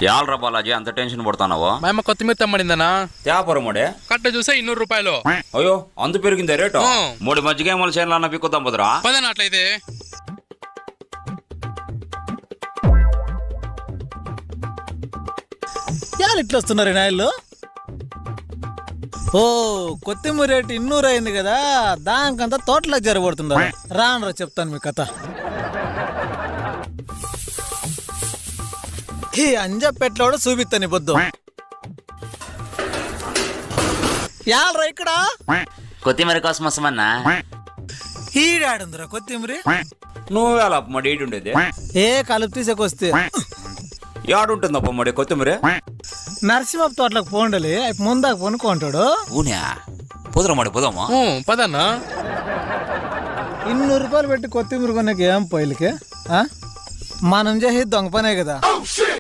యాల్రా బాలాజీ అంత టెన్షన్ పడుతున్నావు? మా అమ్మ కొత్తిమీర తెమ్మడిందనా తేపరముడే కట్ట చూసే 200 రూపాయలు. అయ్యో అంత పెరిగిందే రేటు? ఆ. 3 మజ్జిగేమల చేనులన్న పిక్కుదాం బదురా. పదనా అట్లయితే. ఇట్లా వస్తున్నారు నాయళ్ళు. ఓ కొత్తిమీర రేటు 200 అయింది కదా, దానికంతా తోటలోకి జరగబడుతున్నారు. రానరా చెప్తాను మీ కథ. ఈ అంజపెట్లో చూపిస్తాను బొద్దు. యాలరా ఇక్కడ కొత్తిమీర కోసం వస్తామన్నా. ఈడాడుందిరా కొత్తిమీర. నువ్వేలా మడి ఏడు ఉండేది? ఏ కలుపు తీసేకొస్తే ఏడుంటుందప్ప మడి కొత్తిమీర? నరసింహ తోటలకు పోండలి ముందాక కొనుక్కుంటాడు. ఊనా పోదురా మడి పోదామా? పదన్నా. 200 రూపాయలు పెట్టి కొత్తిమీర కొనకి ఏం పోయిలకి మనం చేసేది దొంగ పనే కదా.